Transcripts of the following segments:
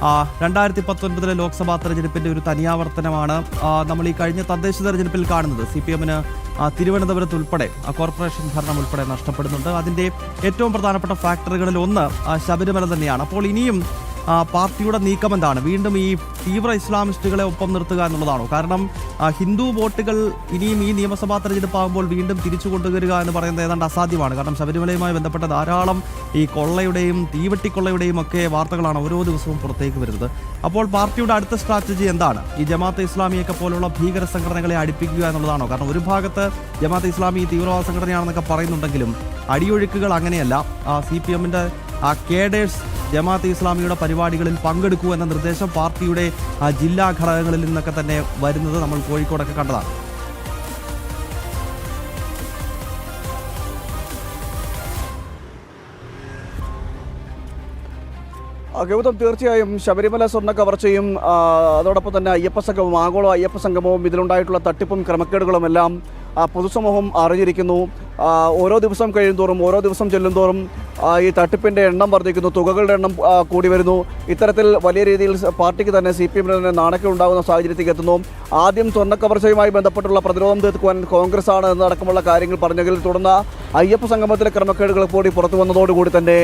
2019 ലോക്സഭാ തെരഞ്ഞെടുപ്പിൻ്റെ ഒരു തനിയാവർത്തനമാണ് നമ്മൾ ഈ കഴിഞ്ഞ തദ്ദേശ തെരഞ്ഞെടുപ്പിൽ കാണുന്നത്. CPM തിരുവനന്തപുരത്ത് ഉൾപ്പെടെ കോർപ്പറേഷൻ ഭരണം ഉൾപ്പെടെ നഷ്ടപ്പെടുന്നുണ്ട്. അതിൻ്റെ ഏറ്റവും പ്രധാനപ്പെട്ട ഫാക്ടറുകളിൽ ഒന്ന് ശബരിമല തന്നെയാണ്. അപ്പോൾ ഇനിയും പാർട്ടിയുടെ നീക്കം എന്താണ്? വീണ്ടും ഈ തീവ്ര ഇസ്ലാമിസ്റ്റുകളെ ഒപ്പം നിർത്തുക എന്നുള്ളതാണോ? കാരണം ഹിന്ദു വോട്ടുകൾ ഇനിയും ഈ നിയമസഭാ തെരഞ്ഞെടുപ്പാകുമ്പോൾ വീണ്ടും തിരിച്ചു കൊണ്ടുവരിക എന്ന് പറയുന്നത് ഏതാണ്ട് അസാധ്യമാണ്. കാരണം ശബരിമലയുമായി ബന്ധപ്പെട്ട ധാരാളം ഈ കൊള്ളയുടെയും തീവെട്ടിക്കൊള്ളയുടെയും ഒക്കെ വാർത്തകളാണ് ഓരോ ദിവസവും പുറത്തേക്ക് വരുന്നത്. അപ്പോൾ പാർട്ടിയുടെ അടുത്ത സ്ട്രാറ്റജി എന്താണ്? ഈ ജമാഅത്തെ ഇസ്ലാമിയൊക്കെ പോലുള്ള ഭീകര സംഘടനകളെ അടുപ്പിക്കുക എന്നുള്ളതാണോ? കാരണം ഒരു ഭാഗത്ത് ജമാഅത്തെ ഇസ്ലാമി തീവ്രവാദ സംഘടനയാണെന്നൊക്കെ പറയുന്നുണ്ടെങ്കിലും അടിയൊഴുക്കുകൾ അങ്ങനെയല്ല. CPMന്റെ കേഡേഴ്സ് ജമാഅത്തെ ഇസ്ലാമിയുടെ പരിപാടികളിൽ പങ്കെടുക്കൂ എന്ന നിർദ്ദേശം പാർട്ടിയുടെ ജില്ലാ ഘടകങ്ങളിൽ നിന്നൊക്കെ തന്നെ വരുന്നത് നമ്മൾ കോഴിക്കോടൊക്കെ കണ്ടതാണ്. ഗൗതം, തീർച്ചയായും ശബരിമല സ്വർണ്ണ കവർച്ചയും അതോടൊപ്പം തന്നെ അയ്യപ്പ സംഗമവും ആഗോള അയ്യപ്പ സംഗമവും ഇതിലുണ്ടായിട്ടുള്ള തട്ടിപ്പും ക്രമക്കേടുകളുമെല്ലാം പൊതുസമൂഹം അറിഞ്ഞിരിക്കുന്നു. ഓരോ ദിവസം കഴിയുന്തോറും ഓരോ ദിവസം ചെല്ലുന്തോറും ഈ തട്ടിപ്പിൻ്റെ എണ്ണം വർദ്ധിക്കുന്നു, തുകകളുടെ എണ്ണം കൂടി വരുന്നു. ഇത്തരത്തിൽ വലിയ രീതിയിൽ പാർട്ടിക്ക് തന്നെ CPM തന്നെ നാണക്കേട് ഉണ്ടാകുന്ന സാഹചര്യത്തിലേക്ക് എത്തുന്നു. ആദ്യം സ്വർണ്ണക്കവർച്ചയുമായി ബന്ധപ്പെട്ടുള്ള പ്രതിരോധം തീർക്കുവാൻ കോൺഗ്രസ് ആണ് എന്നടക്കമുള്ള കാര്യങ്ങൾ പറഞ്ഞെങ്കിൽ തുടർന്ന് അയ്യപ്പ സംഗമത്തിലെ ക്രമക്കേടുകൾ കൂടി പുറത്തു വന്നതോടുകൂടി തന്നെ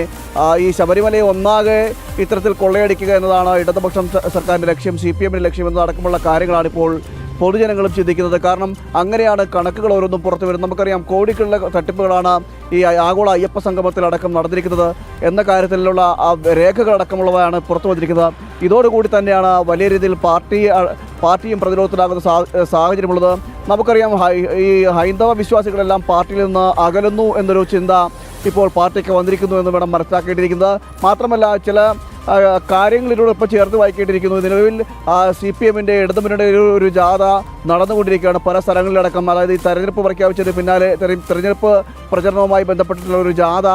ഈ ശബരിമലയെ ഒന്നാകെ ഇത്തരത്തിൽ കൊള്ളയടിക്കുക എന്നതാണ് ഇടതുപക്ഷം സർക്കാരിൻ്റെ ലക്ഷ്യം, CPMന്റെ ലക്ഷ്യം എന്നടക്കമുള്ള കാര്യങ്ങളാണിപ്പോൾ പൊതുജനങ്ങളും ചിന്തിക്കുന്നത്. കാരണം അങ്ങനെയാണ് കണക്കുകൾ ഓരോന്നും പുറത്തു വരുന്നത്. നമുക്കറിയാം കോടികളുടെ തട്ടിപ്പുകളാണ് ഈ ആഗോള അയ്യപ്പ സംഗമത്തിലടക്കം നടന്നിരിക്കുന്നത് എന്ന കാര്യത്തിലുള്ള രേഖകളടക്കമുള്ളവയാണ് പുറത്തു വന്നിരിക്കുന്നത്. ഇതോടുകൂടി തന്നെയാണ് വലിയ രീതിയിൽ പാർട്ടിയും പ്രതിരോധത്തിലാകുന്ന സാഹചര്യമുള്ളത്. നമുക്കറിയാം ഈ ഹൈന്ദവ വിശ്വാസികളെല്ലാം പാർട്ടിയിൽ നിന്ന് അകലുന്നു എന്നൊരു ചിന്ത ഇപ്പോൾ പാർട്ടിക്ക് വന്നിരിക്കുന്നു എന്ന് വേണം മനസ്സിലാക്കേണ്ടിയിരിക്കുന്നത്. മാത്രമല്ല ചില കാര്യങ്ങളിലൂടെ ഇപ്പോൾ ചേർത്ത് വായിക്കേണ്ടിയിരിക്കുന്നു. നിലവിൽ CPMന്റെ ഇടതുമുന്നണിയുടെ ഒരു ജാഥ നടന്നുകൊണ്ടിരിക്കുകയാണ് പല സ്ഥലങ്ങളിലടക്കം. അതായത് ഈ തെരഞ്ഞെടുപ്പ് പ്രഖ്യാപിച്ചതിന് പിന്നാലെ തെരഞ്ഞെടുപ്പ് പ്രചരണവുമായി ബന്ധപ്പെട്ടിട്ടുള്ള ഒരു ജാഥ,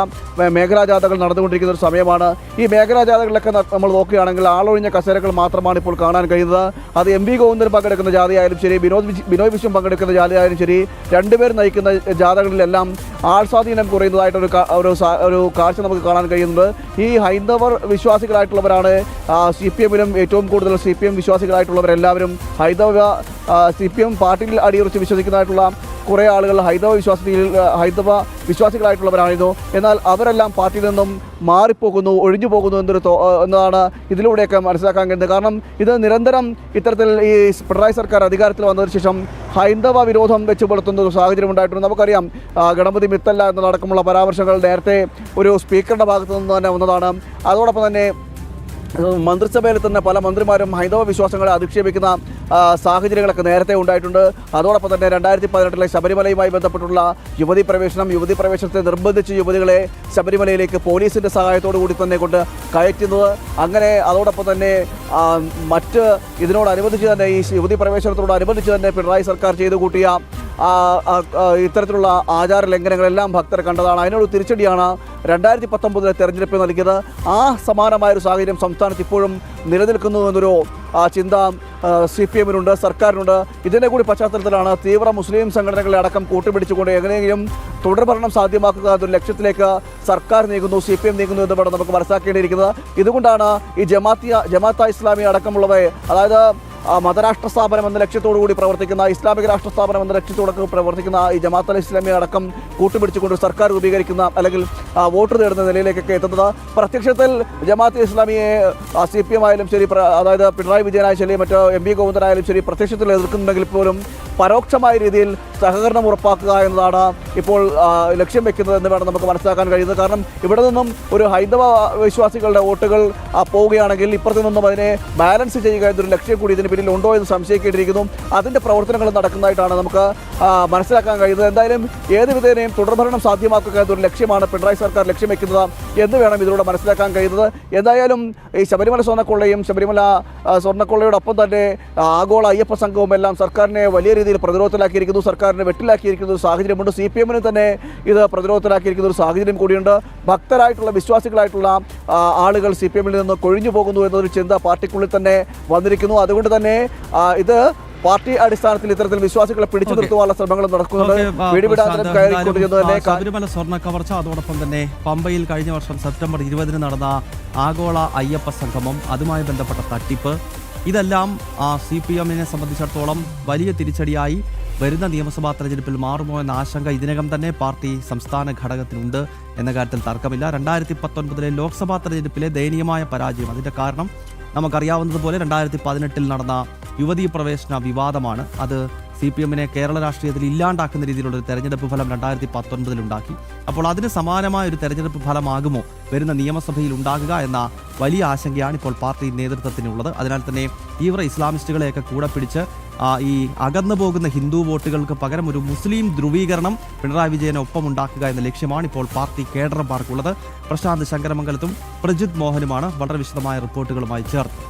മേഖലാ ജാഥകൾ നടന്നുകൊണ്ടിരിക്കുന്ന ഒരു സമയമാണ്. ഈ മേഖലാ ജാഥകളിലൊക്കെ നമ്മൾ നോക്കുകയാണെങ്കിൽ ആളൊഴിഞ്ഞ കസേരകൾ മാത്രമാണ് ഇപ്പോൾ കാണാൻ കഴിയുന്നത്. അത് MP ഗോവിന്ദൻ പങ്കെടുക്കുന്ന ജാഥയായാലും ശരി, ബിനോയ് വിശ്വം പങ്കെടുക്കുന്ന ജാഥയായാലും ശരി, രണ്ടുപേർ നയിക്കുന്ന ജാഥകളിലെല്ലാം ആൾസ്വാധീനം കുറയുന്നതായിട്ടൊരു കാഴ്ച നമുക്ക് കാണാൻ കഴിയുന്നത്. ഈ ഹൈന്ദവർ വിശ്വാസികളായിട്ടുള്ളവരാണ് CPMലും ഏറ്റവും കൂടുതൽ CPM വിശ്വാസികളായിട്ടുള്ളവരെല്ലാവരും CPM പാർട്ടിയിൽ അടിയുറച്ച് വിശ്വസിക്കുന്നതായിട്ടുള്ള കുറേ ആളുകൾ ഹൈന്ദവ വിശ്വാസികളായിട്ടുള്ളവരായിരുന്നു. എന്നാൽ അവരെല്ലാം പാർട്ടിയിൽ നിന്നും മാറിപ്പോകുന്നു, ഒഴിഞ്ഞു പോകുന്നു എന്നതാണ് ഇതിലൂടെയൊക്കെ മനസ്സിലാക്കാൻ കഴിയുന്നത്. കാരണം ഇത് നിരന്തരം ഇത്തരത്തിൽ ഈ പിണറായി സർക്കാർ അധികാരത്തിൽ വന്നതിന് ശേഷം ഹൈന്ദവ വിരോധം വെച്ച് പുലർത്തുന്ന ഒരു സാഹചര്യം ഉണ്ടായിട്ടുണ്ട്. നമുക്കറിയാം ഗണപതി മിത്തല്ല എന്നതടക്കമുള്ള പരാമർശങ്ങൾ നേരത്തെ ഒരു സ്പീക്കറുടെ ഭാഗത്തു നിന്ന് തന്നെ വന്നതാണ്. അതോടൊപ്പം തന്നെ മന്ത്രിസഭയിൽ തന്നെ പല മന്ത്രിമാരും ഹൈന്ദവ വിശ്വാസങ്ങളെ അധിക്ഷേപിക്കുന്ന സാഹചര്യങ്ങളൊക്കെ നേരത്തെ ഉണ്ടായിട്ടുണ്ട്. അതോടൊപ്പം തന്നെ 2018 ശബരിമലയുമായി ബന്ധപ്പെട്ടുള്ള യുവതി പ്രവേശനത്തെ നിർബന്ധിച്ച് യുവതികളെ ശബരിമലയിലേക്ക് പോലീസിൻ്റെ സഹായത്തോടു കൂടി തന്നെ കൊണ്ട് കയറ്റുന്നത്, അങ്ങനെ അതോടൊപ്പം തന്നെ മറ്റ് ഇതിനോടനുബന്ധിച്ച് തന്നെ ഈ യുവതി പ്രവേശനത്തോടനുബന്ധിച്ച് തന്നെ പിണറായി സർക്കാർ ചെയ്തു കൂട്ടിയ ഇത്തരത്തിലുള്ള ആചാര ലംഘനങ്ങളെല്ലാം ഭക്തർ കണ്ടതാണ്. അതിനൊരു തിരിച്ചടിയാണ് 2019 തെരഞ്ഞെടുപ്പ് നൽകിയത്. ആ സമാനമായൊരു സാഹചര്യം സംസ്ഥാനത്ത് ഇപ്പോഴും നിലനിൽക്കുന്നു എന്നൊരു ചിന്ത CPMനുണ്ട്, സർക്കാരിനുണ്ട്. ഇതിൻ്റെ കൂടി പശ്ചാത്തലത്തിലാണ് തീവ്ര മുസ്ലിം സംഘടനകളെ അടക്കം കൂട്ടുപിടിച്ചുകൊണ്ട് എങ്ങനെയെങ്കിലും തുടർഭരണം സാധ്യമാക്കുക എന്നൊരു ലക്ഷ്യത്തിലേക്ക് സർക്കാർ നീങ്ങുന്നു, CPM നീങ്ങുന്നു എന്ന് വേണം നമുക്ക് മനസ്സിലാക്കേണ്ടിയിരിക്കുന്നത്. ഇതുകൊണ്ടാണ് ഈ ജമാഅത്തെ ഇസ്ലാമി അടക്കമുള്ളവയെ, അതായത് മതരാഷ്ട്ര സ്ഥാപനം എന്ന ലക്ഷ്യത്തോടു കൂടി പ്രവർത്തിക്കുന്ന, ഇസ്ലാമിക രാഷ്ട്ര സ്ഥാപനം എന്ന ലക്ഷ്യത്തോടൊപ്പം പ്രവർത്തിക്കുന്ന ഈ ജമാഅത്തെ ഇസ്ലാമി അടക്കം കൂട്ടുപിടിച്ചുകൊണ്ട് സർക്കാർ രൂപീകരിക്കുന്ന അല്ലെങ്കിൽ വോട്ട് നേടുന്ന നിലയിലേക്കൊക്കെ എത്തുന്നത്. പ്രത്യക്ഷത്തിൽ ജമാഅത്തെ ഇസ്ലാമിയെ CPM ആയാലും ശരി, അതായത് പിണറായി വിജയനായാലും ശരി, മറ്റ് MP ഗോവിന്ദനായാലും ശരി, പ്രത്യക്ഷത്തിൽ എതിർക്കുന്നുണ്ടെങ്കിൽ പോലും പരോക്ഷമായ രീതിയിൽ സഹകരണം ഉറപ്പാക്കുക എന്നതാണ് ഇപ്പോൾ ലക്ഷ്യം വെക്കുന്നത് എന്ന് വേണം നമുക്ക് മനസ്സിലാക്കാൻ കഴിയുന്നത്. കാരണം ഇവിടെ നിന്നും ഒരു ഹൈന്ദവ വിശ്വാസികളുടെ വോട്ടുകൾ പോവുകയാണെങ്കിൽ ഇപ്പുറത്തു നിന്നും അതിനെ ബാലൻസ് ചെയ്യുക എന്നൊരു ലക്ഷ്യം കൂടി ഇതിന് പിന്നിൽ ഉണ്ടോ എന്ന് സംശയിക്കേണ്ടിയിരിക്കുന്നു. അതിൻ്റെ പ്രവർത്തനങ്ങൾ നടക്കുന്നതായിട്ടാണ് നമുക്ക് മനസ്സിലാക്കാൻ കഴിയുന്നത്. എന്തായാലും ഏത് വിധേനയും തുടർഭരണം സാധ്യമാക്കുക എന്നൊരു ലക്ഷ്യമാണ് പിണറായി സർക്കാർ ലക്ഷ്യം വെക്കുന്നത് എന്ന് വേണം ഇതിലൂടെ മനസ്സിലാക്കാൻ കഴിയുന്നത്. എന്തായാലും ഈ ശബരിമല സ്വർണ്ണക്കൊള്ളയും ശബരിമല സ്വർണ്ണക്കൊള്ളയോടൊപ്പം തന്നെ ആഗോള അയ്യപ്പ സംഘവും എല്ലാം സർക്കാരിനെ വലിയ രീതിയിൽ പ്രതിരോധത്തിലാക്കിയിരിക്കുന്നു, സർക്കാരിനെ വെട്ടിലാക്കിയിരിക്കുന്ന ഒരു സാഹചര്യമുണ്ട്. CPMന് തന്നെ ഇത് പ്രതിരോധത്തിലാക്കിയിരിക്കുന്ന ഒരു സാഹചര്യം കൂടിയുണ്ട്. ഭക്തരായിട്ടുള്ള വിശ്വാസികളായിട്ടുള്ള ആളുകൾ CPMൽ നിന്ന് കൊഴിഞ്ഞു പോകുന്നു എന്നൊരു ചിന്ത പാർട്ടിക്കുള്ളിൽ തന്നെ വന്നിരിക്കുന്നു. അതുകൊണ്ട് തന്നെ ഇത് പാർട്ടി അടിസ്ഥാനത്തിൽ ഇത്തരത്തിൽ വിശ്വാസികളെ പിടിച്ചു നിർത്തുവാനുള്ള ശ്രമങ്ങളും നടക്കുന്നുണ്ട്. ഓക്കേ, വീടുവിടാന്തരം കയറിക്കൊണ്ടിരുന്നത് തന്നെ ശബരിമല സ്വർണ്ണ കവർച്ച, അതോടൊപ്പം തന്നെ പമ്പയിൽ കഴിഞ്ഞ വർഷം സെപ്റ്റംബർ 20 നടന്ന ആഗോള അയ്യപ്പ സംഗമം, അതുമായി ബന്ധപ്പെട്ട തട്ടിപ്പ്, ഇതെല്ലാം CPM-നെ സംബന്ധിച്ചിടത്തോളം വലിയ തിരിച്ചടിയായി വരുന്ന നിയമസഭാ തെരഞ്ഞെടുപ്പിൽ മാറുമോ എന്ന ആശങ്ക ഇതിനകം തന്നെ പാർട്ടി സംസ്ഥാന ഘടകത്തിനുണ്ട് എന്ന കാര്യത്തിൽ തർക്കമില്ല. 2019 ലോക്സഭാ തെരഞ്ഞെടുപ്പിലെ ദയനീയമായ പരാജയം, അതിൻ്റെ കാരണം നമുക്കറിയാവുന്നതുപോലെ 2018 നടന്ന യുവതീ പ്രവേശന വിവാദമാണ്. അത് CPM-നെ കേരള രാഷ്ട്രീയത്തിൽ ഇല്ലാണ്ടാക്കുന്ന രീതിയിലുള്ള ഒരു തെരഞ്ഞെടുപ്പ് ഫലം 2019 ഉണ്ടാക്കി. അപ്പോൾ അതിന് സമാനമായ ഒരു തെരഞ്ഞെടുപ്പ് ഫലമാകുമോ വരുന്ന നിയമസഭയിൽ ഉണ്ടാകുക എന്ന വലിയ ആശങ്കയാണ് ഇപ്പോൾ പാർട്ടി നേതൃത്വത്തിനുള്ളത്. അതിനാൽ തന്നെ തീവ്ര ഇസ്ലാമിസ്റ്റുകളെയൊക്കെ കൂടെ പിടിച്ച് ഈ അകന്നു പോകുന്ന ഹിന്ദു വോട്ടുകൾക്ക് പകരം ഒരു മുസ്ലിം ധ്രുവീകരണം പിണറായി വിജയന് ഒപ്പം ഉണ്ടാക്കുക എന്ന ലക്ഷ്യമാണ് ഇപ്പോൾ പാർട്ടി കേഡർമാർക്കുള്ളത്. പ്രശാന്ത് ശങ്കരമംഗലത്തും പ്രജിത് മോഹനുമാണ് വളരെ വിശദമായ റിപ്പോർട്ടുകളുമായി ചേർത്ത്.